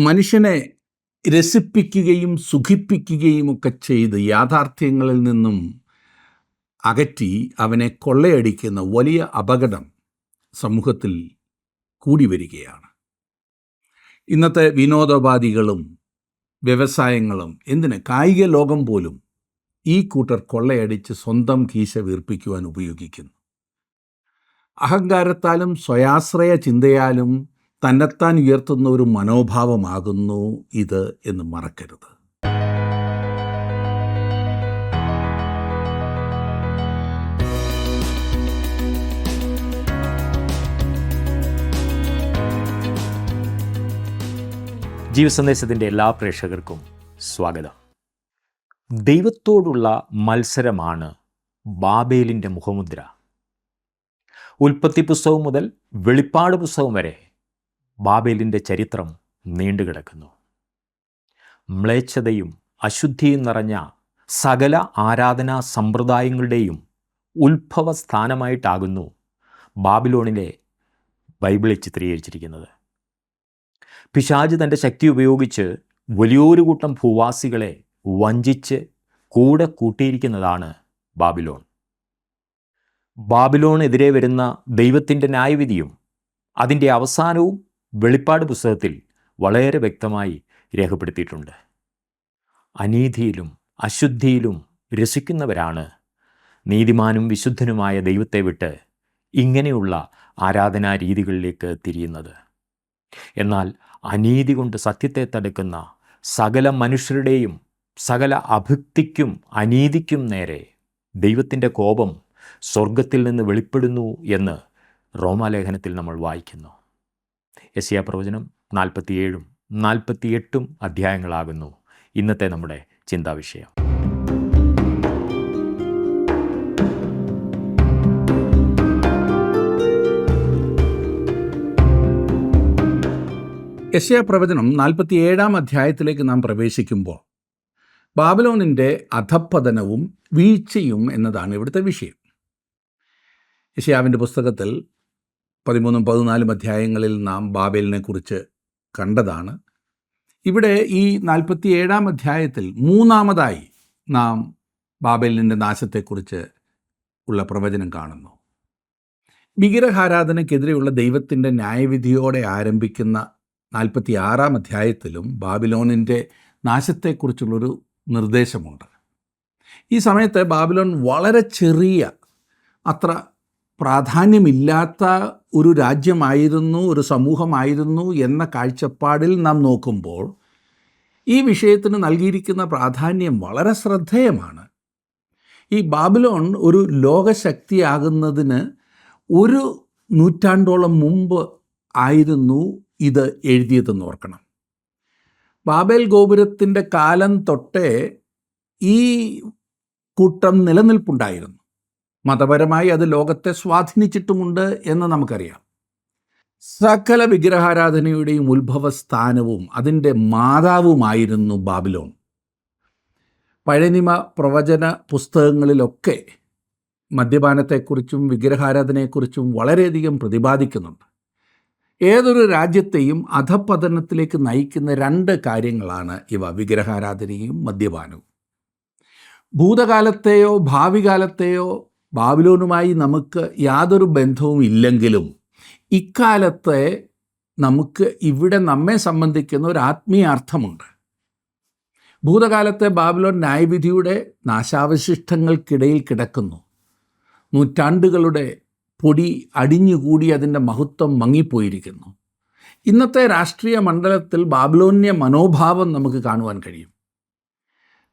മനുഷ്യനെ രസിപ്പിക്കുകയും സുഖിപ്പിക്കുകയും ഒക്കെ ചെയ്ത് യാഥാർത്ഥ്യങ്ങളിൽ നിന്നും അകറ്റി അവനെ കൊള്ളയടിക്കുന്ന വലിയ അപകടം സമൂഹത്തിൽ കൂടി വരികയാണ്. ഇന്നത്തെ വിനോദോപാധികളും വ്യവസായങ്ങളും കായിക ലോകം പോലും ഈ കൂട്ടർ കൊള്ളയടിച്ച് സ്വന്തം കീശ വീർപ്പിക്കുവാൻ ഉപയോഗിക്കുന്നു. അഹങ്കാരത്താലും സ്വയാശ്രയ ചിന്തയാലും തന്നെത്താൻ ഉയർത്തുന്ന ഒരു മനോഭാവമാകുന്നു ഇത് എന്ന് മറക്കരുത്. ജീവസന്ദേശത്തിൻ്റെ എല്ലാ പ്രേക്ഷകർക്കും സ്വാഗതം. ദൈവത്തോടുള്ള മത്സരമാണ് ബാബേലിൻ്റെ മുഖമുദ്ര. ഉൽപ്പത്തി പുസ്തകം മുതൽ വെളിപ്പാട് പുസ്തകം വരെ ബാബേലിൻ്റെ ചരിത്രം നീണ്ടുകിടക്കുന്നു. മ്ലേച്ഛതയും അശുദ്ധിയും നിറഞ്ഞ സകല ആരാധനാ സമ്പ്രദായങ്ങളുടെയും ഉത്ഭവസ്ഥാനമായിട്ടാകുന്നു ബാബിലോണിലെ ബൈബിളിൽ ചിത്രീകരിച്ചിരിക്കുന്നത്. പിശാച് തൻ്റെ ശക്തി ഉപയോഗിച്ച് വലിയൊരു കൂട്ടം ഭൂവാസികളെ വഞ്ചിച്ച് കൂടെ കൂട്ടിയിരിക്കുന്നതാണ് ബാബിലോൺ. ബാബിലോണെതിരെ വരുന്ന ദൈവത്തിൻ്റെ ന്യായവിധിയും അതിൻ്റെ അവസാനവും വെളിപ്പാട് പുസ്തകത്തിൽ വളരെ വ്യക്തമായി രേഖപ്പെടുത്തിയിട്ടുണ്ട്. അനീതിയിലും അശുദ്ധിയിലും രസിക്കുന്നവരാണ് നീതിമാനും വിശുദ്ധനുമായ ദൈവത്തെ വിട്ട് ഇങ്ങനെയുള്ള ആരാധനാ രീതികളിലേക്ക് തിരിയുന്നത്. എന്നാൽ അനീതി കൊണ്ട് സത്യത്തെ തടുക്കുന്ന സകല മനുഷ്യരുടെയും സകല അഭക്തിക്കും അനീതിക്കും നേരെ ദൈവത്തിൻ്റെ കോപം സ്വർഗത്തിൽ നിന്ന് വെളിപ്പെടുന്നു എന്ന് റോമാലേഖനത്തിൽ നമ്മൾ വായിക്കുന്നു. യെശയ്യാ പ്രവചനം 47 48 അധ്യായങ്ങളാകുന്നു ഇന്നത്തെ നമ്മുടെ ചിന്താവിഷയം. യെശയ്യാ പ്രവചനം 47 അധ്യായത്തിലേക്ക് നാം പ്രവേശിക്കുമ്പോൾ ബാബിലോണിൻ്റെ അധപ്പതനവും വീഴ്ചയും എന്നതാണ് ഇവിടുത്തെ വിഷയം. യെശയ്യാവിൻ്റെ പുസ്തകത്തിൽ 13 14 അധ്യായങ്ങളിൽ നാം ബാബേലിനെ കുറിച്ച് കണ്ടതാണ്. ഇവിടെ ഈ 47 അധ്യായത്തിൽ മൂന്നാമതായി നാം ബാബേലിൻ്റെ നാശത്തെക്കുറിച്ച് ഉള്ള പ്രവചനം കാണുന്നു. വിഗ്രഹാരാധനയ്ക്കെതിരെയുള്ള ദൈവത്തിൻ്റെ ന്യായവിധിയോടെ ആരംഭിക്കുന്ന 46 അധ്യായത്തിലും ബാബിലോണിൻ്റെ നാശത്തെക്കുറിച്ചുള്ളൊരു നിർദ്ദേശമുണ്ട്. ഈ സമയത്ത് ബാബിലോൺ വളരെ ചെറിയ, അത്ര പ്രാധാന്യമില്ലാത്ത ഒരു രാജ്യമായിരുന്നു, ഒരു സമൂഹമായിരുന്നു എന്ന കാഴ്ചപ്പാടിൽ നാം നോക്കുമ്പോൾ ഈ വിഷയത്തിന് നൽകിയിരിക്കുന്ന പ്രാധാന്യം വളരെ ശ്രദ്ധേയമാണ്. ഈ ബാബിലോൺ ഒരു ലോകശക്തിയാകുന്നതിന് 1 നൂറ്റാണ്ടോളം മുമ്പ് ആയിരുന്നു ഇത് എഴുതിയതെന്ന് ഓർക്കണം. ബാബേൽ ഗോപുരത്തിൻ്റെ കാലം തൊട്ടേ ഈ കൂട്ടം നിലനിൽപ്പുണ്ടായിരുന്നു. മതപരമായി അത് ലോകത്തെ സ്വാധീനിച്ചിട്ടുമുണ്ട് എന്ന് നമുക്കറിയാം. സകല വിഗ്രഹാരാധനയുടെയും ഉത്ഭവസ്ഥാനവും അതിൻ്റെ മാതാവുമായിരുന്നു ബാബിലോൺ. പഴയനിയമ പ്രവചന പുസ്തകങ്ങളിലൊക്കെ മദ്യപാനത്തെക്കുറിച്ചും വിഗ്രഹാരാധനയെക്കുറിച്ചും വളരെയധികം പ്രതിപാദിക്കുന്നുണ്ട്. ഏതൊരു രാജ്യത്തെയും അധപ്പതനത്തിലേക്ക് നയിക്കുന്ന 2 കാര്യങ്ങളാണ് ഇവ: വിഗ്രഹാരാധനയും മദ്യപാനവും. ഭൂതകാലത്തെയോ ഭാവി കാലത്തെയോ ബാബിലോണുമായി നമുക്ക് യാതൊരു ബന്ധവും ഇല്ലെങ്കിലും ഇക്കാലത്തെ നമുക്ക് ഇവിടെ നമ്മെ സംബന്ധിക്കുന്ന ഒരു ആത്മീയാർത്ഥമുണ്ട്. ഭൂതകാലത്തെ ബാബിലോൺ ന്യായവിധിയുടെ നാശാവശിഷ്ടങ്ങൾക്കിടയിൽ കിടക്കുന്നു. നൂറ്റാണ്ടുകളുടെ പൊടി അടിഞ്ഞുകൂടി അതിൻ്റെ മഹത്വം മങ്ങിപ്പോയിരിക്കുന്നു. ഇന്നത്തെ രാഷ്ട്രീയ മണ്ഡലത്തിൽ ബാബിലോന്യ മനോഭാവം നമുക്ക് കാണുവാൻ കഴിയും.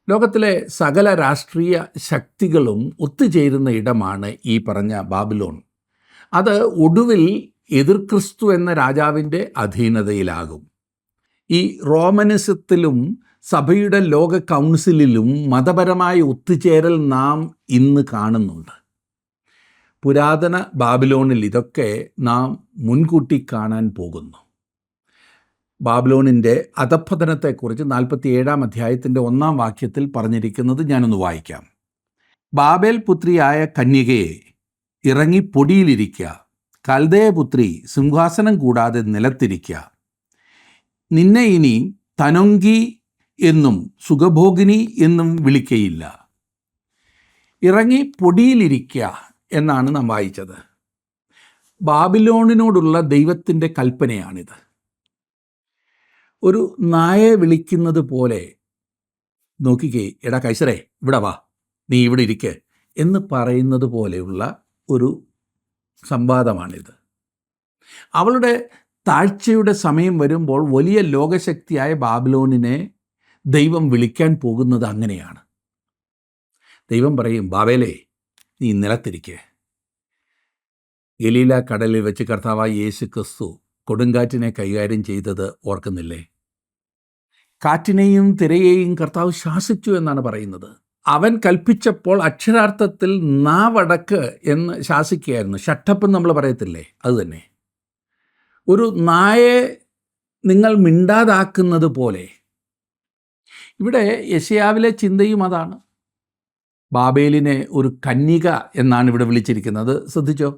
ലോകത്തിലെ സകല രാഷ്ട്രീയ ശക്തികളും ഒത്തുചേരുന്ന ഇടമാണ് ഈ പറഞ്ഞ ബാബിലോൺ. അത് ഒടുവിൽ എതിർ ക്രിസ്തു എന്ന രാജാവിൻ്റെ അധീനതയിലാകും. ഈ റോമനിസത്തിലും സഭയുടെ ലോക കൗൺസിലിലും മതപരമായ ഒത്തുചേരൽ നാം ഇന്ന് കാണുന്നുണ്ട്. പുരാതന ബാബിലോണിൽ ഇതൊക്കെ നാം മുൻകൂട്ടി കാണാൻ പോകുന്നു. ബാബിലോണിൻ്റെ അധപ്പതനത്തെക്കുറിച്ച് 47 അധ്യായത്തിൻ്റെ 1 വാക്യത്തിൽ പറഞ്ഞിരിക്കുന്നത് ഞാനൊന്ന് വായിക്കാം. ബാബേൽ പുത്രിയായ കന്യകയെ, ഇറങ്ങി പൊടിയിലിരിക്കുക, കൽദയ പുത്രി സിംഹാസനം കൂടാതെ നിലത്തിരിക്കുക. നിന്നെ ഇനി തനൊങ്കി എന്നും സുഖഭോഗിനി എന്നും വിളിക്കയില്ല. ഇറങ്ങി പൊടിയിലിരിക്കുക എന്നാണ് നാം വായിച്ചത്. ബാബിലോണിനോടുള്ള ദൈവത്തിൻ്റെ കൽപ്പനയാണിത്. ഒരു നായെ വിളിക്കുന്നത് പോലെ, നോക്കിക്കേ, എടാ കൈസരേ ഇവിടെ വാ, നീ ഇവിടെ ഇരിക്ക് എന്ന് പറയുന്നത് പോലെയുള്ള ഒരു സംവാദമാണിത്. അവളുടെ താഴ്ചയുടെ സമയം വരുമ്പോൾ വലിയ ലോകശക്തിയായ ബാബിലോണിനെ ദൈവം വിളിക്കാൻ പോകുന്നത് അങ്ങനെയാണ്. ദൈവം പറയും, ബാബേലേ നീ നിലത്തിരിക്കേ. ഗലീല കടലിൽ വെച്ച് കർത്താവായ യേശു ക്രിസ്തു കൊടുങ്കാറ്റിനെ കൈകാര്യം ചെയ്തത് ഓർക്കുന്നില്ലേ? കാറ്റിനെയും തിരയെയും കർത്താവ് ശാസിച്ചു എന്നാണ് പറയുന്നത്. അവൻ കൽപ്പിച്ചപ്പോൾ അക്ഷരാർത്ഥത്തിൽ നാവടക്ക് എന്ന് ശാസിക്കുകയായിരുന്നു. ഷട്ടപ്പ് നമ്മൾ പറയത്തില്ലേ, അതുതന്നെ. ഒരു നായെ നിങ്ങൾ മിണ്ടാതാക്കുന്നത് പോലെ. ഇവിടെ യെശയ്യാവിലെ ചിന്തയും അതാണ്. ബാബേലിനെ ഒരു കന്യക എന്നാണ് ഇവിടെ വിളിച്ചിരിക്കുന്നത്. ശ്രദ്ധിച്ചോ,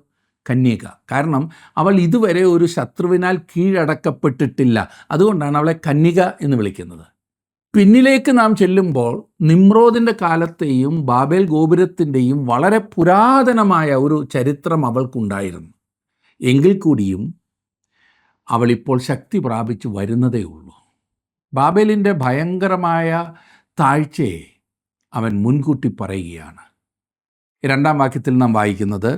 കന്യക. കാരണം അവൾ ഇതുവരെ ഒരു ശത്രുവിനാൽ കീഴടക്കപ്പെട്ടിട്ടില്ല. അതുകൊണ്ടാണ് അവളെ കന്യക എന്ന് വിളിക്കുന്നത്. പിന്നിലേക്ക് നാം ചെല്ലുമ്പോൾ നിമ്രോദിൻ്റെ കാലത്തെയും ബാബേൽ ഗോപുരത്തിൻ്റെയും വളരെ പുരാതനമായ ഒരു ചരിത്രം അവൾക്കുണ്ടായിരുന്നു. എങ്കിൽ കൂടിയും അവളിപ്പോൾ ശക്തി പ്രാപിച്ചു വരുന്നതേ ഉള്ളൂ. ബാബേലിൻ്റെ ഭയങ്കരമായ താഴ്ചയെ അവൻ മുൻകൂട്ടി പറയുകയാണ്. 2-ാം വാക്യത്തിൽ നാം വായിക്കുന്നത്,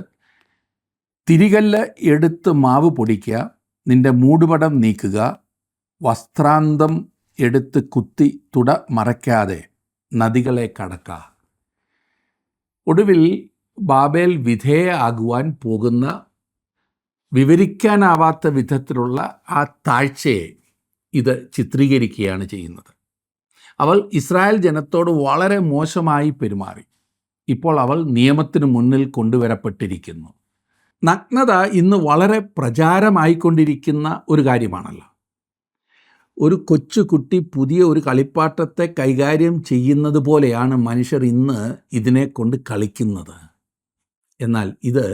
തിരികല്ല് എടുത്ത് മാവ് പൊടിക്കുക, നിന്റെ മൂടുപടം നീക്കുക, വസ്ത്രാന്തം എടുത്ത് കുത്തി തുട മറയ്ക്കാതെ നദികളെ കടക്ക. ഒടുവിൽ ബാബേൽ വിധേയയാകുവാൻ പോകുന്ന വിവരിക്കാനാവാത്ത വിധത്തിലുള്ള ആ താഴ്ചയെ ഇത് ചിത്രീകരിക്കുകയാണ് ചെയ്യുന്നത്. അവൾ ഇസ്രായേൽ ജനത്തോട് വളരെ മോശമായി പെരുമാറി. ഇപ്പോൾ അവൾ നിയമത്തിന് മുന്നിൽ കൊണ്ടുവരപ്പെട്ടിരിക്കുന്നു. നഗ്നത ഇന്ന് വളരെ പ്രചാരമായിക്കൊണ്ടിരിക്കുന്ന ഒരു കാര്യമാണല്ലോ. ഒരു കൊച്ചുകുട്ടി പുതിയ ഒരു കളിപ്പാട്ടത്തെ കൈകാര്യം ചെയ്യുന്നത് പോലെയാണ് മനുഷ്യർ ഇന്ന് ഇതിനെ കൊണ്ട് കളിക്കുന്നത്. എന്നാൽ ഇത്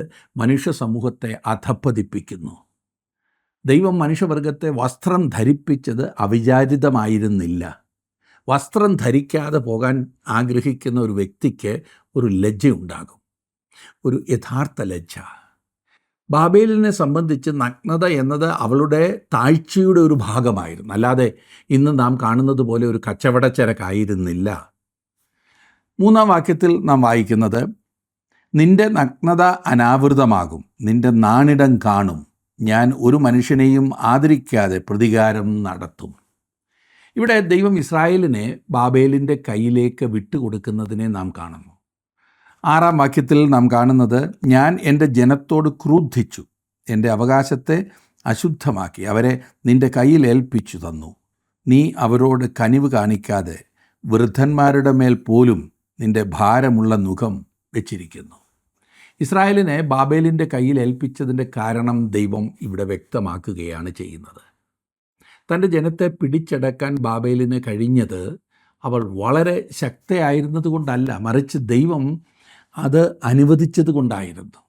മനുഷ്യ സമൂഹത്തെ അധപ്പതിപ്പിക്കുന്നു. ദൈവം മനുഷ്യവർഗത്തെ വസ്ത്രം ധരിപ്പിച്ചത് അവിചാരിതമായിരുന്നില്ല. വസ്ത്രം ധരിക്കാതെ പോകാൻ ആഗ്രഹിക്കുന്ന ഒരു വ്യക്തിക്ക് ഒരു ലജ്ജയുണ്ടാകും, ഒരു യഥാർത്ഥ ലജ്ജ. ബാബേലിനെ സംബന്ധിച്ച് നഗ്നത എന്നത് അവളുടെ താഴ്ചയുടെ ഒരു ഭാഗമായിരുന്നു. അല്ലാതെ ഇന്ന് നാം കാണുന്നത് പോലെ ഒരു കച്ചവടച്ചരക്കായിരുന്നില്ല. 3-ാം വാക്യത്തിൽ നാം വായിക്കുന്നത്, നിന്റെ നഗ്നത അനാവൃതമാകും, നിന്റെ നാണിടം കാണും, ഞാൻ ഒരു മനുഷ്യനെയും ആദരിക്കാതെ പ്രതികാരം നടത്തും. ഇവിടെ ദൈവം ഇസ്രായേലിനെ ബാബേലിൻ്റെ കയ്യിലേക്ക് വിട്ടുകൊടുക്കുന്നതിനെ നാം കാണുന്നു. 6-ാം വാക്യത്തിൽ നാം കാണുന്നത്, ഞാൻ എൻ്റെ ജനത്തോട് ക്രുദ്ധിച്ചു, എൻ്റെ അവകാശത്തെ അശുദ്ധമാക്കി, അവരെ നിൻ്റെ കയ്യിൽ ഏൽപ്പിച്ചു തന്നു. നീ അവരോട് കനിവ് കാണിക്കാതെ വൃദ്ധന്മാരുടെ മേൽ പോലും നിൻ്റെ ഭാരമുള്ള നുകം വെച്ചിരിക്കുന്നു. ഇസ്രായേലിനെ ബാബേലിൻ്റെ കയ്യിൽ ഏൽപ്പിച്ചതിൻ്റെ കാരണം ദൈവം ഇവിടെ വ്യക്തമാക്കുകയാണ് ചെയ്യുന്നത്. തൻ്റെ ജനത്തെ പിടിച്ചടക്കാൻ ബാബേലിന് കഴിഞ്ഞത് അവൾ വളരെ ശക്തയായിരുന്നത് കൊണ്ടല്ല, മറിച്ച് ദൈവം അത് അനുവദിച്ചത് കൊണ്ടായിരുന്നു.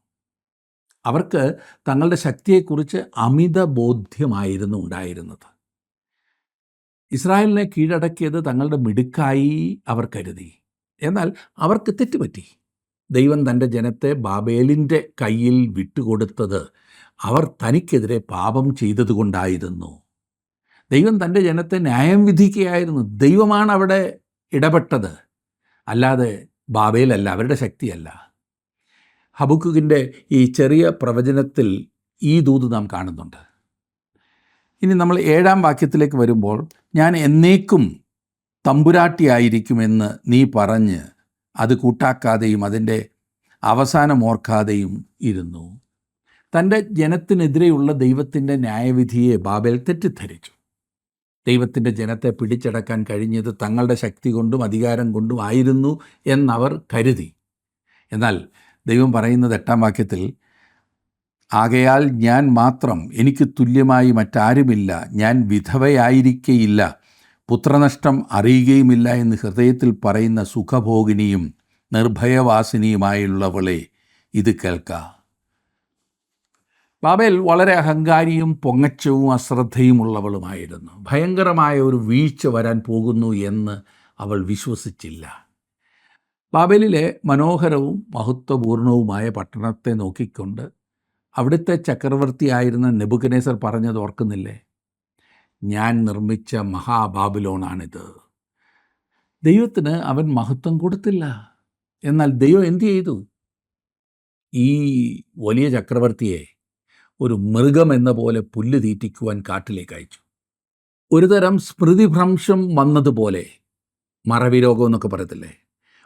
അവർക്ക് തങ്ങളുടെ ശക്തിയെക്കുറിച്ച് അമിത ബോധ്യമായിരുന്നു ഉണ്ടായിരുന്നത്. ഇസ്രായേലിനെ കീഴടക്കിയത് തങ്ങളുടെ മിടുക്കായി അവർ കരുതി. എന്നാൽ അവർക്ക് തെറ്റുപറ്റി. ദൈവം തൻ്റെ ജനത്തെ ബാബേലിൻ്റെ കയ്യിൽ വിട്ടുകൊടുത്തത് അവർ തനിക്കെതിരെ പാപം ചെയ്തതുകൊണ്ടായിരുന്നു. ദൈവം തൻ്റെ ജനത്തെ ന്യായം വിധിക്കുകയായിരുന്നു. ദൈവമാണ് അവിടെ ഇടപെട്ടത്, അല്ലാതെ ബാബേലല്ല, അവരുടെ ശക്തിയല്ല. ഹബക്കുകിൻ്റെ ഈ ചെറിയ പ്രവചനത്തിൽ ഈ ദൂത് നാം കാണുന്നുണ്ട്. ഇനി നമ്മൾ 7-ാം വാക്യത്തിലേക്ക് വരുമ്പോൾ, ഞാൻ എന്നേക്കും തമ്പുരാട്ടിയായിരിക്കുമെന്ന് നീ പറഞ്ഞ് അത് കൂട്ടാക്കാതെയും അതിൻ്റെ അവസാനം ഓർക്കാതെയും ഇരുന്നു. തൻ്റെ ജനത്തിനെതിരെയുള്ള ദൈവത്തിൻ്റെ ന്യായവിധിയെ ബാബേൽ തെറ്റിദ്ധരിച്ചു. ദൈവത്തിൻ്റെ ജനത്തെ പിടിച്ചടക്കാൻ കഴിഞ്ഞത് തങ്ങളുടെ ശക്തി കൊണ്ടും അധികാരം കൊണ്ടും ആയിരുന്നു എന്നവർ കരുതി. എന്നാൽ ദൈവം പറയുന്നത് 8-ാം വാക്യത്തിൽ, ആകയാൽ ഞാൻ മാത്രം, എനിക്ക് തുല്യമായി മറ്റാരുമില്ല, ഞാൻ വിധവയായിരിക്കയില്ല, പുത്രനഷ്ടം അറിയുകയുമില്ല എന്ന് ഹൃദയത്തിൽ പറയുന്ന സുഖഭോഗിനിയും നിർഭയവാസിനിയുമായുള്ളവളെ ഇത് കേൾക്ക. ബാബേൽ വളരെ അഹങ്കാരിയും പൊങ്ങച്ചവും അശ്രദ്ധയുമുള്ളവളുമായിരുന്നു. ഭയങ്കരമായ ഒരു വീഴ്ച വരാൻ പോകുന്നു എന്ന് അവൾ വിശ്വസിച്ചില്ല. ബാബേലിലെ മനോഹരവും മഹത്വപൂർണവുമായ പട്ടണത്തെ നോക്കിക്കൊണ്ട് അവിടുത്തെ ചക്രവർത്തിയായിരുന്ന നെബൂഖദ്നേസർ പറഞ്ഞത് ഓർക്കുന്നില്ലേ? ഞാൻ നിർമ്മിച്ച മഹാബാബിലോണാണിത്. ദൈവത്തിന് അവൻ മഹത്വം കൊടുത്തില്ല. എന്നാൽ ദൈവം എന്തു ചെയ്തു? ഈ വലിയ ചക്രവർത്തിയെ ഒരു മൃഗം എന്ന പോലെ പുല്ല് തീറ്റിക്കുവാൻ കാട്ടിലേക്ക് അയച്ചു. ഒരുതരം സ്മൃതിഭ്രംശം വന്നതുപോലെ, മറവി രോഗം എന്നൊക്കെ പറയത്തില്ലേ,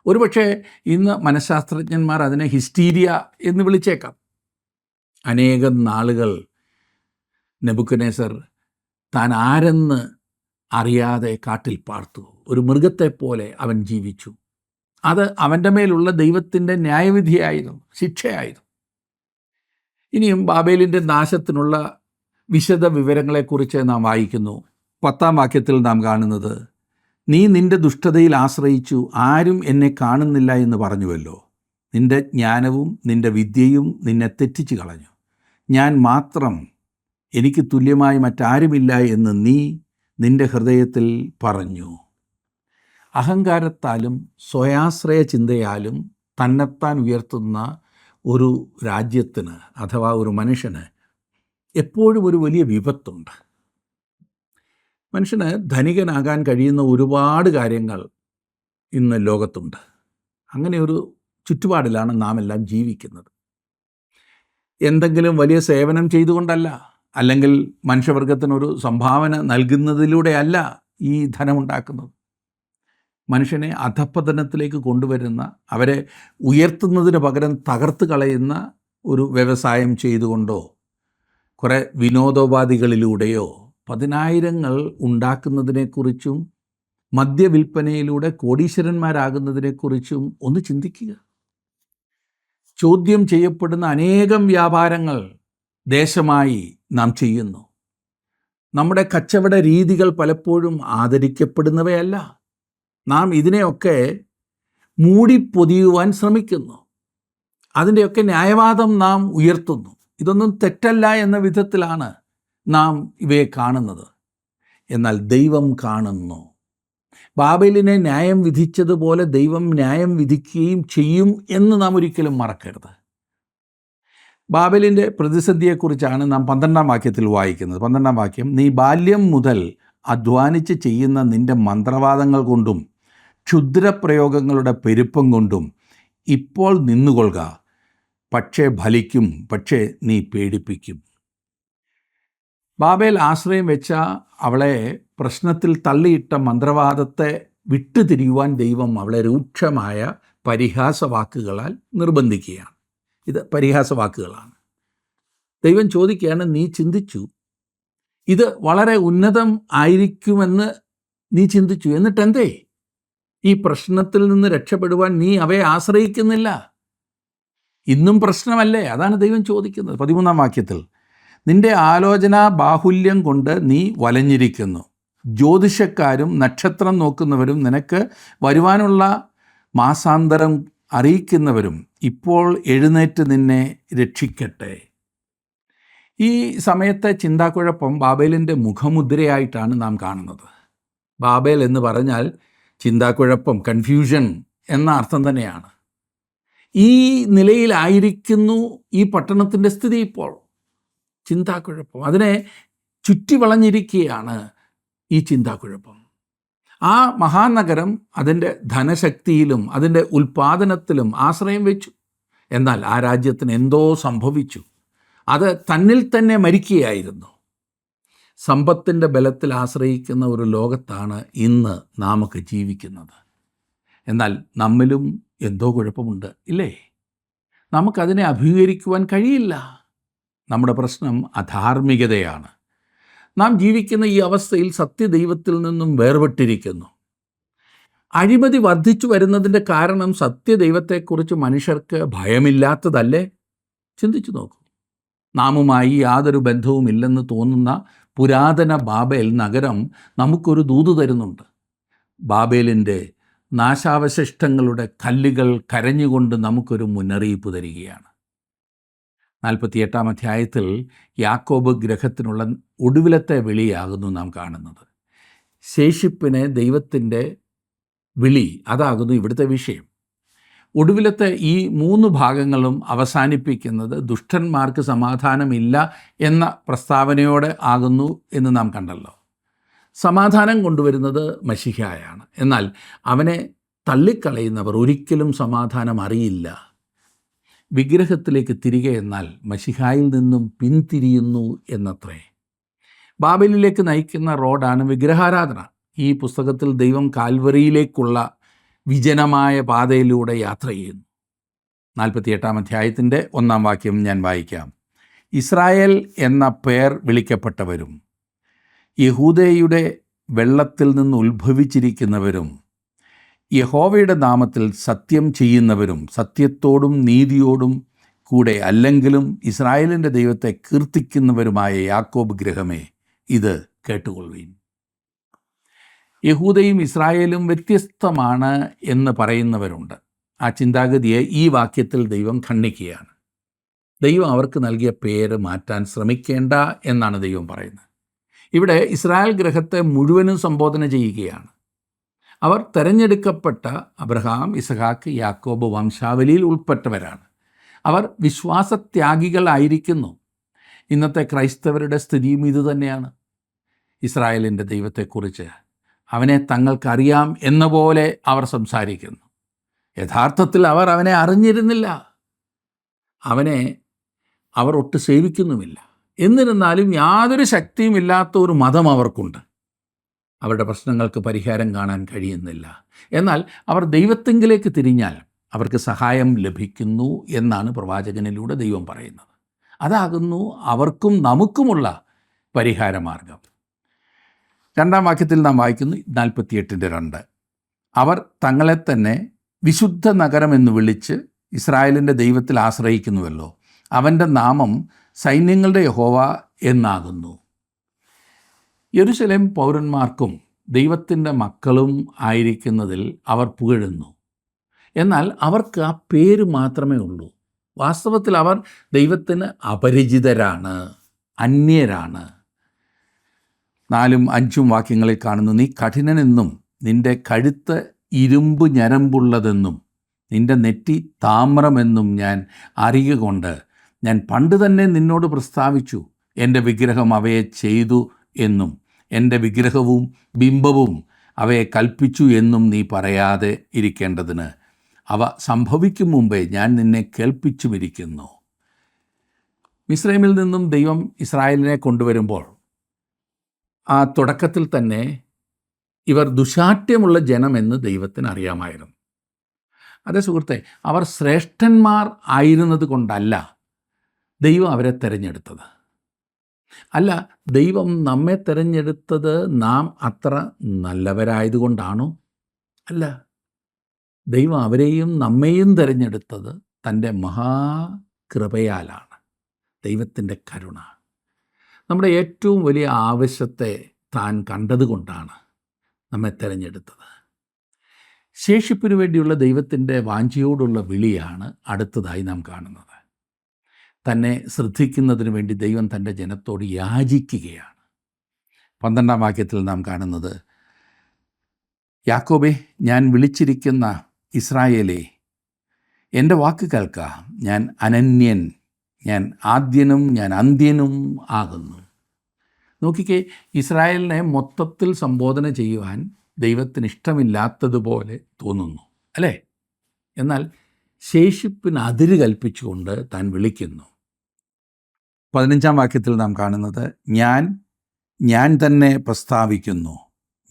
ഒരുപക്ഷെ ഇന്ന് മനഃശാസ്ത്രജ്ഞന്മാർ അതിനെ ഹിസ്റ്റീരിയ എന്ന് വിളിച്ചേക്കാം. അനേകം നാളുകൾ നെബൂഖദ്നേസർ താൻ ആരെന്ന് അറിയാതെ കാട്ടിൽ പാർത്തു. ഒരു മൃഗത്തെപ്പോലെ അവൻ ജീവിച്ചു. അത് അവൻ്റെ മേലുള്ള ദൈവത്തിൻ്റെ ന്യായവിധിയായിരുന്നു, ശിക്ഷയായിരുന്നു. ഇനിയും ബാബേലിൻ്റെ നാശത്തിനുള്ള വിശദ വിവരങ്ങളെക്കുറിച്ച് നാം വായിക്കുന്നു. 10-ാം വാക്യത്തിൽ നാം കാണുന്നത്, നീ നിൻ്റെ ദുഷ്ടതയിൽ ആശ്രയിച്ചു, ആരും എന്നെ കാണുന്നില്ല എന്ന് പറഞ്ഞുവല്ലോ. നിൻ്റെ ജ്ഞാനവും നിൻ്റെ വിദ്യയും നിന്നെ തെറ്റിച്ചു കളഞ്ഞു. ഞാൻ മാത്രം, എനിക്ക് തുല്യമായി മറ്റാരുമില്ല എന്ന് നീ നിൻ്റെ ഹൃദയത്തിൽ പറഞ്ഞു. അഹങ്കാരത്താലും സ്വയാശ്രയ ചിന്തയാലും തന്നെത്താൻ ഉയർത്തുന്ന ഒരു രാജ്യത്തിന് അഥവാ ഒരു മനുഷ്യന് എപ്പോഴും ഒരു വലിയ വിപത്തുണ്ട്. മനുഷ്യന് ധനികനാകാൻ കഴിയുന്ന ഒരുപാട് കാര്യങ്ങൾ ഇന്ന് ലോകത്തുണ്ട്. അങ്ങനെ ഒരു ചുറ്റുപാടിലാണ് നാം എല്ലാം ജീവിക്കുന്നത്. എന്തെങ്കിലും വലിയ സേവനം ചെയ്തുകൊണ്ടല്ല, അല്ലെങ്കിൽ മനുഷ്യവർഗത്തിനൊരു സംഭാവന നൽകുന്നതിലൂടെയല്ല ഈ ധനമുണ്ടാക്കുന്നത്. മനുഷ്യനെ അധപ്പതനത്തിലേക്ക് കൊണ്ടുവരുന്ന, അവരെ ഉയർത്തുന്നതിന് പകരം തകർത്ത് കളയുന്ന ഒരു വ്യവസായം ചെയ്തുകൊണ്ടോ കുറേ വിനോദോപാധികളിലൂടെയോ 10,000 ഉണ്ടാക്കുന്നതിനെക്കുറിച്ചും മദ്യവിൽപ്പനയിലൂടെ കോടീശ്വരന്മാരാകുന്നതിനെക്കുറിച്ചും ഒന്ന് ചിന്തിക്കുക. ചോദ്യം ചെയ്യപ്പെടുന്ന അനേകം വ്യാപാരങ്ങൾ ദേശമായി നാം ചെയ്യുന്നു. നമ്മുടെ കച്ചവട രീതികൾ പലപ്പോഴും ആദരിക്കപ്പെടുന്നവയല്ല. നാം ഇതിനെയൊക്കെ മൂടിപ്പൊതിയുവാൻ ശ്രമിക്കുന്നു. അതിൻ്റെയൊക്കെ ന്യായവാദം നാം ഉയർത്തുന്നു. ഇതൊന്നും തെറ്റല്ല എന്ന വിധത്തിലാണ് നാം ഇവയെ കാണുന്നത്. എന്നാൽ ദൈവം കാണുന്നു. ബാബേലിനെ ന്യായം വിധിച്ചതുപോലെ ദൈവം ന്യായം വിധിക്കുകയും ചെയ്യും എന്ന് നാം ഒരിക്കലും മറക്കരുത്. ബാബേലിൻ്റെ പ്രതിസന്ധിയെക്കുറിച്ചാണ് നാം 12-ാം വാക്യത്തിൽ വായിക്കുന്നത്. 12-ാം വാക്യം, നീ ബാല്യം മുതൽ അധ്വാനിച്ച് ചെയ്യുന്ന നിൻ്റെ മന്ത്രവാദങ്ങൾ കൊണ്ടും ക്ഷുദ്രപ്രയോഗങ്ങളുടെ പെരുപ്പം കൊണ്ടും ഇപ്പോൾ നിന്നുകൊള്ളുക. പക്ഷേ ഫലിക്കും, പക്ഷേ നീ പേടിപ്പിക്കും. ബാബേൽ ആശ്രയം വെച്ച അവളെ പ്രശ്നത്തിൽ തള്ളിയിട്ട മന്ത്രവാദത്തെ വിട്ടുതിരിയുവാൻ ദൈവം അവളെ രൂക്ഷമായ പരിഹാസവാക്കുകളാൽ നിർബന്ധിക്കുകയാണ്. ഇത് പരിഹാസവാക്കുകളാണ്. ദൈവം ചോദിക്കുകയാണ്, നീ ചിന്തിച്ചു, ഇത് വളരെ ഉന്നതം ആയിരിക്കുമെന്ന് നീ ചിന്തിച്ചു, എന്നിട്ടെന്തേ ഈ പ്രശ്നത്തിൽ നിന്ന് രക്ഷപ്പെടുവാൻ നീ അവയെ ആശ്രയിക്കുന്നില്ല? ഇന്നും പ്രശ്നമല്ലേ? അതാണ് ദൈവം ചോദിക്കുന്നത്. 13-ാം വാക്യത്തിൽ, നിന്റെ ആലോചനാ ബാഹുല്യം കൊണ്ട് നീ വലഞ്ഞിരിക്കുന്നു. ജ്യോതിഷക്കാരും നക്ഷത്രം നോക്കുന്നവരും നിനക്ക് വരുവാനുള്ള മാസാന്തരം അറിയിക്കുന്നവരും ഇപ്പോൾ എഴുന്നേറ്റ് നിന്നെ രക്ഷിക്കട്ടെ. ഈ സമയത്തെ ചിന്താക്കുഴപ്പം ബാബേലിൻ്റെ മുഖമുദ്രയായിട്ടാണ് നാം കാണുന്നത്. ബാബേൽ എന്ന് പറഞ്ഞാൽ ചിന്താക്കുഴപ്പം, കൺഫ്യൂഷൻ എന്ന അർത്ഥം തന്നെയാണ്. ഈ നിലയിലായിരിക്കുന്നു ഈ പട്ടണത്തിൻ്റെ സ്ഥിതി ഇപ്പോൾ. ചിന്താക്കുഴപ്പം, അതിനെ ചുറ്റി വളഞ്ഞിരിക്കുകയാണ് ഈ ചിന്താക്കുഴപ്പം. ആ മഹാനഗരം അതിൻ്റെ ധനശക്തിയിലും അതിൻ്റെ ഉൽപ്പാദനത്തിലും ആശ്രയം വെച്ചു. എന്നാൽ ആ രാജ്യത്തിന് എന്തോ സംഭവിച്ചു. അത് തന്നിൽ തന്നെ മരിക്കുകയായിരുന്നു. സമ്പത്തിൻ്റെ ബലത്തിൽ ആശ്രയിക്കുന്ന ഒരു ലോകത്താണ് ഇന്ന് നാമൊക്കെ ജീവിക്കുന്നത്. എന്നാൽ നമ്മിലും എന്തോ കുഴപ്പമുണ്ട്, ഇല്ലേ? നമുക്കതിനെ അഭിമുഖീകരിക്കുവാൻ കഴിയില്ല. നമ്മുടെ പ്രശ്നം അധാർമികതയാണ്. നാം ജീവിക്കുന്ന ഈ അവസ്ഥയിൽ സത്യദൈവത്തിൽ നിന്നും വേർപെട്ടിരിക്കുന്നു. അഴിമതി വർദ്ധിച്ചു വരുന്നതിൻ്റെ കാരണം സത്യദൈവത്തെക്കുറിച്ച് മനുഷ്യർക്ക് ഭയമില്ലാത്തതല്ലേ? ചിന്തിച്ചു നോക്കൂ. നാമുമായി യാതൊരു ബന്ധവുമില്ലെന്ന് തോന്നുന്ന പുരാതന ബാബേൽ നഗരം നമുക്കൊരു ദൂത് തരുന്നുണ്ട്. ബാബേലിൻ്റെ നാശാവശിഷ്ടങ്ങളുടെ കല്ലുകൾ കരഞ്ഞുകൊണ്ട് നമുക്കൊരു മുന്നറിയിപ്പ് തരികയാണ്. 48 അധ്യായത്തിൽ യാക്കോബ് ഗ്രഹത്തിനുള്ള ഒടുവിലത്തെ വിളിയാകുന്നു നാം കാണുന്നത്. ശേഷിപ്പിനെ ദൈവത്തിൻ്റെ വിളി, അതാകുന്നു ഇവിടുത്തെ വിഷയം. ഒടുവിലത്തെ ഈ 3 ഭാഗങ്ങളും അവസാനിപ്പിക്കുന്നത് ദുഷ്ടന്മാർക്ക് സമാധാനമില്ല എന്ന പ്രസ്താവനയോടെ ആകുന്നു എന്ന് നാം കണ്ടല്ലോ. സമാധാനം കൊണ്ടുവരുന്നത് മശിഹായാണ്. എന്നാൽ അവനെ തള്ളിക്കളയുന്നവർ ഒരിക്കലും സമാധാനം അറിയില്ല. വിഗ്രഹത്തിലേക്ക് തിരികെ എന്നാൽ മശിഹായിൽ നിന്നും പിന്തിരിയുന്നു എന്നത്രേ. ബാബേലിലേക്ക് നയിക്കുന്ന റോഡാണ് വിഗ്രഹാരാധന. ഈ പുസ്തകത്തിൽ ദൈവം കാൽവറിയിലേക്കുള്ള വിജനമായ പാതയിലൂടെ യാത്ര ചെയ്യുന്നു. 48 അധ്യായത്തിൻ്റെ 1 വാക്യം ഞാൻ വായിക്കാം. ഇസ്രായേൽ എന്ന പേർ വിളിക്കപ്പെട്ടവരും യഹൂദയുടെ വെള്ളത്തിൽ നിന്ന് ഉത്ഭവിച്ചിരിക്കുന്നവരും യഹോവയുടെ നാമത്തിൽ സത്യം ചെയ്യുന്നവരും സത്യത്തോടും നീതിയോടും കൂടെ അല്ലെങ്കിലും ഇസ്രായേലിൻ്റെ ദൈവത്തെ കീർത്തിക്കുന്നവരുമായ യാക്കോബ് ഗൃഹമേ, ഇത് കേട്ടുകൊള്ളുവീൻ. യഹൂദയും ഇസ്രായേലും വ്യത്യസ്തമാണ് എന്ന് പറയുന്നവരുണ്ട്. ആ ചിന്താഗതിയെ ഈ വാക്യത്തിൽ ദൈവം ഖണ്ഡിക്കുകയാണ്. ദൈവം അവർക്ക് നൽകിയ പേര് മാറ്റാൻ ശ്രമിക്കേണ്ട എന്നാണ് ദൈവം പറയുന്നത്. ഇവിടെ ഇസ്രായേൽ ഗൃഹത്തെ മുഴുവനും സംബോധന ചെയ്യുകയാണ്. അവർ തെരഞ്ഞെടുക്കപ്പെട്ട അബ്രഹാം, ഇസഹാക്ക്, യാക്കോബ് വംശാവലിയിൽ ഉൾപ്പെട്ടവരാണ്. അവർ വിശ്വാസത്യാഗികളായിരിക്കുന്നു. ഇന്നത്തെ ക്രൈസ്തവരുടെ സ്ഥിതിയും ഇതുതന്നെയാണ്. ഇസ്രായേലിൻ്റെ ദൈവത്തെക്കുറിച്ച് അവനെ തങ്ങൾക്കറിയാം എന്ന പോലെ അവർ സംസാരിക്കുന്നു. യഥാർത്ഥത്തിൽ അവർ അവനെ അറിഞ്ഞിരുന്നില്ല. അവനെ അവർ ഒട്ട് സേവിക്കുന്നുമില്ല. എന്നിരുന്നാലും യാതൊരു ശക്തിയും ഇല്ലാത്ത ഒരു മതം അവർക്കുണ്ട്. അവരുടെ പ്രശ്നങ്ങൾക്ക് പരിഹാരം കാണാൻ കഴിയുന്നില്ല. എന്നാൽ അവർ ദൈവത്തെങ്കിലേക്ക് തിരിഞ്ഞാൽ അവർക്ക് സഹായം ലഭിക്കുന്നു എന്നാണ് പ്രവാചകനിലൂടെ ദൈവം പറയുന്നത്. അതാകുന്നു അവർക്കും നമുക്കുമുള്ള പരിഹാരമാർഗം. 2 വാക്യത്തിൽ നാം വായിക്കുന്നു 48:2. അവർ തങ്ങളെ തന്നെ വിശുദ്ധ നഗരമെന്ന് വിളിച്ച് ഇസ്രായേലിൻ്റെ ദൈവത്തിൽ ആശ്രയിക്കുന്നുവല്ലോ. അവൻ്റെ നാമം സൈന്യങ്ങളുടെ യഹോവ എന്നാകുന്നു. യെരുശലേം പൗരന്മാർക്കും ദൈവത്തിൻ്റെ മക്കളും ആയിരിക്കുന്നതിൽ അവർ പുകഴുന്നു. എന്നാൽ അവർക്ക് ആ പേര് മാത്രമേ ഉള്ളൂ. വാസ്തവത്തിൽ അവർ ദൈവത്തിന് അപരിചിതരാണ്, അന്യരാണ്. 4-5 വാക്യങ്ങളിൽ കാണുന്നു. നീ കഠിനനെന്നും നിൻ്റെ കഴുത്ത് ഇരുമ്പ് ഞരമ്പുള്ളതെന്നും നിൻ്റെ നെറ്റി താമ്രമെന്നും ഞാൻ അറിയുക കൊണ്ട് ഞാൻ പണ്ട് തന്നെ നിന്നോട് പ്രസ്താവിച്ചു. എൻ്റെ വിഗ്രഹം അവയെ ചെയ്തു എന്നും എൻ്റെ വിഗ്രഹവും ബിംബവും അവയെ കൽപ്പിച്ചു എന്നും നീ പറയാതെ ഇരിക്കേണ്ടതിന് അവ സംഭവിക്കും മുമ്പേ ഞാൻ നിന്നെ കേൾപ്പിച്ചുമിരിക്കുന്നു. മിസ്രൈമിൽ നിന്നും ദൈവം ഇസ്രായേലിനെ കൊണ്ടുവരുമ്പോൾ ആ തുടക്കത്തിൽ തന്നെ ഇവർ ദുശാഠ്യമുള്ള ജനമെന്ന് ദൈവത്തിന് അറിയാമായിരുന്നു. അതേ സുഹൃത്തെ, അവർ ശ്രേഷ്ഠന്മാർ ആയിരുന്നത് കൊണ്ടല്ല ദൈവം അവരെ തിരഞ്ഞെടുത്തത്. അല്ല, ദൈവം നമ്മെ തിരഞ്ഞെടുത്തത് നാം അത്ര നല്ലവരായതുകൊണ്ടാണോ? അല്ല, ദൈവം അവരെയും നമ്മെയും തിരഞ്ഞെടുത്തത് തൻ്റെ മഹാകൃപയാലാണ്. ദൈവത്തിൻ്റെ കരുണ നമ്മുടെ ഏറ്റവും വലിയ ആവശ്യത്തെ താൻ കണ്ടതുകൊണ്ടാണ് നമ്മെ തിരഞ്ഞെടുത്തത്. ശേഷിപ്പിനു വേണ്ടിയുള്ള ദൈവത്തിൻ്റെ വാഞ്ചയോടുള്ള വിളിയാണ് അടുത്തതായി നാം കാണുന്നത്. തന്നെ ശ്രദ്ധിക്കുന്നതിന് വേണ്ടി ദൈവം തൻ്റെ ജനത്തോട് യാചിക്കുകയാണ്. 12 വാക്യത്തിൽ നാം കാണുന്നത്, യാക്കോബേ, ഞാൻ വിളിച്ചിരിക്കുന്ന ഇസ്രായേലേ, എൻ്റെ വാക്ക് കേൾക്ക. ഞാൻ അനന്യൻ, ഞാൻ ആദ്യനും ഞാൻ അന്ത്യനും ആകുന്നു. നോക്കിക്കേ, ഇസ്രായേലിനെ മൊത്തത്തിൽ സംബോധന ചെയ്യുവാൻ ദൈവത്തിന് ഇഷ്ടമില്ലാത്തതുപോലെ തോന്നുന്നു, അല്ലേ? എന്നാൽ ശേഷിപ്പിന് അതിര് കൽപ്പിച്ചുകൊണ്ട് താൻ വിളിക്കുന്നു. 15 വാക്യത്തിൽ നാം കാണുന്നത്, ഞാൻ തന്നെ പ്രസ്താവിക്കുന്നു,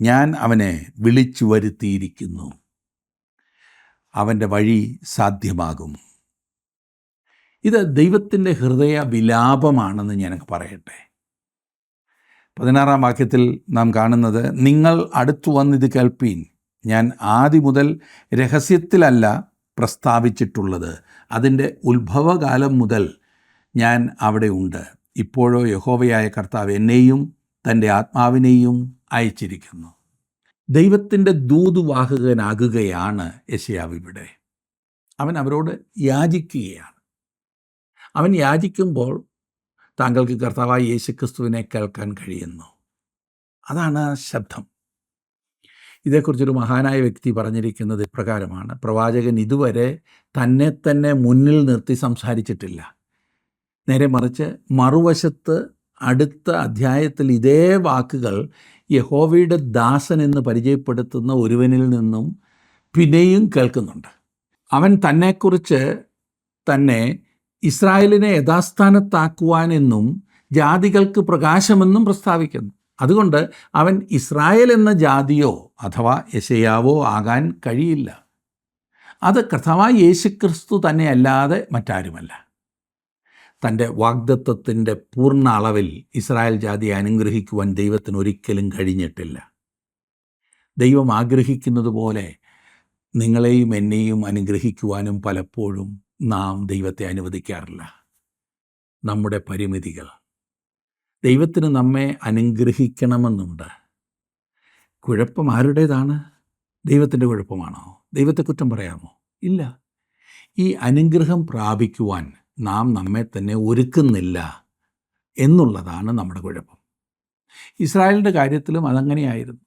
ഞാൻ അവനെ വിളിച്ചു വരുത്തിയിരിക്കുന്നു, അവൻ്റെ വഴി സാധ്യമാകും. ഇത് ദൈവത്തിൻ്റെ ഹൃദയ വിലാപമാണെന്ന് ഞാൻ പറയട്ടെ. 16 വാക്യത്തിൽ നാം കാണുന്നത്, നിങ്ങൾ അടുത്തു വന്നിത് കേൾപ്പീൻ. ഞാൻ ആദ്യം മുതൽ രഹസ്യത്തിലല്ല പ്രസ്താവിച്ചിട്ടുള്ളത്. അതിൻ്റെ ഉത്ഭവകാലം മുതൽ ഞാൻ അവിടെ ഉണ്ട്. ഇപ്പോഴോ യഹോവയായ കർത്താവ് എന്നെയും തൻ്റെ ആത്മാവിനെയും അയച്ചിരിക്കുന്നു. ദൈവത്തിൻ്റെ ദൂതുവാഹകനാകുകയാണ് യെശയ്യാവ് ഇവിടെ. അവൻ അവരോട് യാചിക്കുകയാണ്. അവൻ യാചിക്കുമ്പോൾ താങ്കൾക്ക് കർത്താവായ യേശുക്രിസ്തുവിനെ കേൾക്കാൻ കഴിയുന്നു. അതാണ് ശബ്ദം. ഇതേക്കുറിച്ചൊരു മഹാനായ വ്യക്തി പറഞ്ഞിരിക്കുന്നത് ഇപ്രകാരമാണ്: പ്രവാചകൻ ഇതുവരെ തന്നെ തന്നെ മുന്നിൽ നിർത്തി സംസാരിച്ചിട്ടില്ല. നേരെ മറിച്ച് മറുവശത്ത് അടുത്ത അധ്യായത്തിൽ ഇതേ വാക്കുകൾ യഹോവയുടെ ദാസൻ എന്ന് പരിചയപ്പെടുത്തുന്ന ഒരുവനിൽ നിന്നും പിന്നെയും കേൾക്കുന്നുണ്ട്. അവൻ തന്നെക്കുറിച്ച് തന്നെ ഇസ്രായേലിനെ യഥാസ്ഥാനത്താക്കുവാനെന്നും ജാതികൾക്ക് പ്രകാശമെന്നും പ്രസ്താവിക്കുന്നു. അതുകൊണ്ട് അവൻ ഇസ്രായേൽ എന്ന ജാതിയോ അഥവാ യെശയ്യാവോ ആകാൻ കഴിയില്ല. അത് കർത്താവായ യേശുക്രിസ്തു തന്നെയല്ലാതെ മറ്റാരുമല്ല. തൻ്റെ വാഗ്ദത്തത്തിൻ്റെ പൂർണ്ണ അളവിൽ ഇസ്രായേൽ ജാതിയെ അനുഗ്രഹിക്കുവാൻ ദൈവത്തിന് ഒരിക്കലും കഴിഞ്ഞിട്ടില്ല. ദൈവം ആഗ്രഹിക്കുന്നത് പോലെ നിങ്ങളെയും എന്നെയും അനുഗ്രഹിക്കുവാനും പലപ്പോഴും നാം ദൈവത്തെ അനുവദിക്കാറില്ല. നമ്മുടെ പരിമിതികൾ. ദൈവത്തിന് നമ്മെ അനുഗ്രഹിക്കണമെന്നുണ്ട്. കുഴപ്പം ആരുടേതാണ്? ദൈവത്തിൻ്റെ കുഴപ്പമാണോ? ദൈവത്തെ കുറ്റം പറയാമോ? ഇല്ല. ഈ അനുഗ്രഹം പ്രാപിക്കുവാൻ നാം നമ്മെ തന്നെ ഒരുക്കുന്നില്ല എന്നുള്ളതാണ് നമ്മുടെ കുഴപ്പം. ഇസ്രായേലിൻ്റെ കാര്യത്തിലും അതങ്ങനെയായിരുന്നു.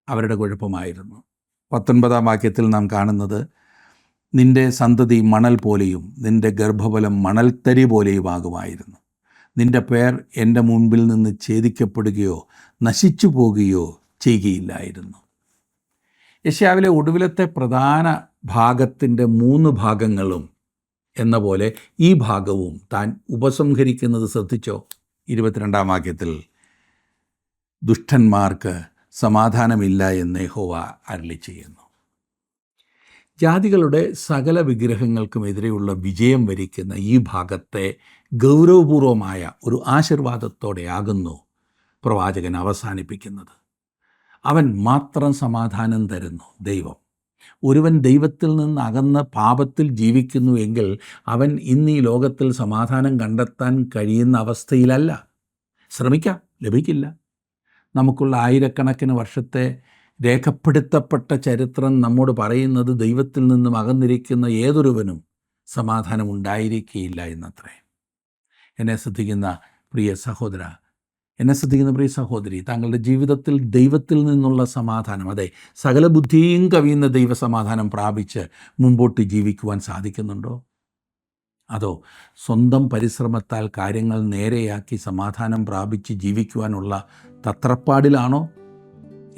അവരുടെ കുഴപ്പമായിരുന്നു. 19-ാം വാക്യത്തിൽ നാം കാണുന്നത്: നിന്റെ സന്തതി മണൽ പോലെയും നിന്റെ ഗർഭഫലം മണൽത്തരി പോലെയുമാകുമായിരുന്നു. നിന്റെ പേർ എൻ്റെ മുൻപിൽ നിന്ന് ഛേദിക്കപ്പെടുകയോ നശിച്ചു പോകുകയോ ചെയ്യുകയില്ലായിരുന്നു. യെശയ്യാവിലെ ഒടുവിലത്തെ പ്രധാന ഭാഗത്തിൻ്റെ 3 ഭാഗങ്ങളും എന്ന പോലെ ഈ ഭാഗവും താൻ ഉപസംഹരിക്കുന്നത് ശ്രദ്ധിച്ചോ? 22-ാം വാക്യത്തിൽ: ദുഷ്ടന്മാർക്ക് സമാധാനമില്ല എന്ന് യഹോവ അരുളി ചെയ്യുന്നു. ജാതികളുടെ സകല വിഗ്രഹങ്ങൾക്കുമെതിരെയുള്ള വിജയം വരിക്കുന്ന ഈ ഭാഗത്തെ ഗൗരവപൂർവമായ ഒരു ആശീർവാദത്തോടെയാകുന്നു പ്രവാചകൻ അവസാനിപ്പിക്കുന്നത്. അവൻ മാത്രം സമാധാനം തരുന്നു ദൈവം. ഒരുവൻ ദൈവത്തിൽ നിന്ന് അകന്ന് പാപത്തിൽ ജീവിക്കുന്നു എങ്കിൽ അവൻ ഇന്ന് ഈ ലോകത്തിൽ സമാധാനം കണ്ടെത്താൻ കഴിയുന്ന അവസ്ഥയിലല്ല. ശ്രമിക്കാം, ലഭിക്കില്ല. നമുക്കുള്ള ആയിരക്കണക്കിന് വർഷത്തെ രേഖപ്പെടുത്തപ്പെട്ട ചരിത്രം നമ്മോട് പറയുന്നത് ദൈവത്തിൽ നിന്നും അകന്നിരിക്കുന്ന ഏതൊരുവനും സമാധാനം ഉണ്ടായിരിക്കുകയില്ല എന്നത്രേ. എന്നെ ശ്രദ്ധിക്കുന്ന പ്രിയ സഹോദര, എന്നെ ശ്രദ്ധിക്കുന്ന പ്രിയ സഹോദരി, താങ്കളുടെ ജീവിതത്തിൽ ദൈവത്തിൽ നിന്നുള്ള സമാധാനം, അതെ, സകല ബുദ്ധിയും കവിയുന്ന ദൈവസമാധാനം പ്രാപിച്ച് മുമ്പോട്ട് ജീവിക്കുവാൻ സാധിക്കുന്നുണ്ടോ? അതോ സ്വന്തം പരിശ്രമത്താൽ കാര്യങ്ങൾ നേരെയാക്കി സമാധാനം പ്രാപിച്ച് ജീവിക്കുവാനുള്ള തത്രപ്പാടിലാണോ?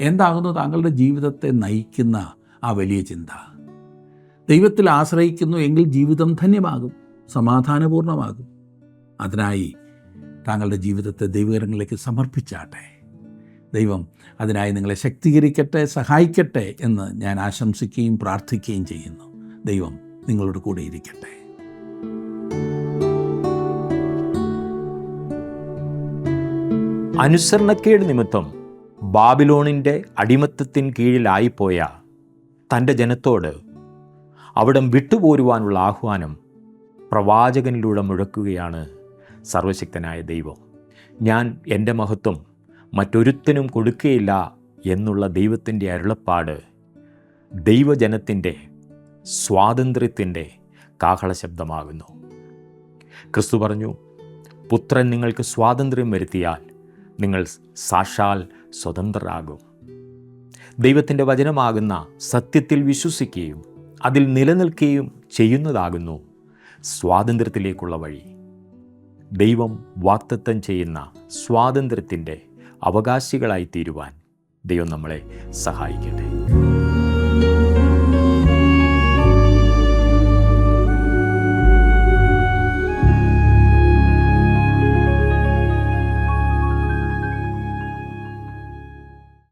എന്താകുന്നു താങ്കളുടെ ജീവിതത്തെ നയിക്കുന്ന ആ വലിയ ചിന്ത? ദൈവത്തിൽ ആശ്രയിക്കുന്നു എങ്കിൽ ജീവിതം ധന്യമാകും, സമാധാനപൂർണ്ണമാകും. അതിനായി താങ്കളുടെ ജീവിതത്തെ ദൈവകരങ്ങളിലേക്ക് സമർപ്പിച്ചാട്ടെ. ദൈവം അതിനായി നിങ്ങളെ ശക്തീകരിക്കട്ടെ, സഹായിക്കട്ടെ എന്ന് ഞാൻ ആശംസിക്കുകയും പ്രാർത്ഥിക്കുകയും ചെയ്യുന്നു. ദൈവം നിങ്ങളോട് കൂടെ ഇരിക്കട്ടെ. അനുസരണക്കേട് നിമിത്തം ബാബിലോണിൻ്റെ അടിമത്തത്തിന് കീഴിലായിപ്പോയ തൻ്റെ ജനത്തോട് അവിടം വിട്ടുപോരുവാനുള്ള ആഹ്വാനം പ്രവാചകനിലൂടെ മുഴക്കുകയാണ് സർവശക്തനായ ദൈവം. ഞാൻ എൻ്റെ മഹത്വം മറ്റൊരുത്തനും കൊടുക്കുകയില്ല എന്നുള്ള ദൈവത്തിൻ്റെ അരുളപ്പാട് ദൈവജനത്തിൻ്റെ സ്വാതന്ത്ര്യത്തിൻ്റെ കാഹളശബ്ദമാകുന്നു. ക്രിസ്തു പറഞ്ഞു, പുത്രൻ നിങ്ങൾക്ക് സ്വാതന്ത്ര്യം വരുത്തിയാൽ നിങ്ങൾ സാക്ഷാൽ സ്വതന്ത്രരാകും. ദൈവത്തിൻ്റെ വചനമാകുന്ന സത്യത്തിൽ വിശ്വസിക്കുകയും അതിൽ നിലനിൽക്കുകയും ചെയ്യുന്നതാകുന്നു സ്വാതന്ത്ര്യത്തിലേക്കുള്ള വഴി. ദൈവം വാഗ്ദത്തം ചെയ്യുന്ന സ്വാതന്ത്ര്യത്തിൻ്റെ അവകാശികളായി തീരുവാൻ ദൈവം നമ്മളെ സഹായിക്കട്ടെ.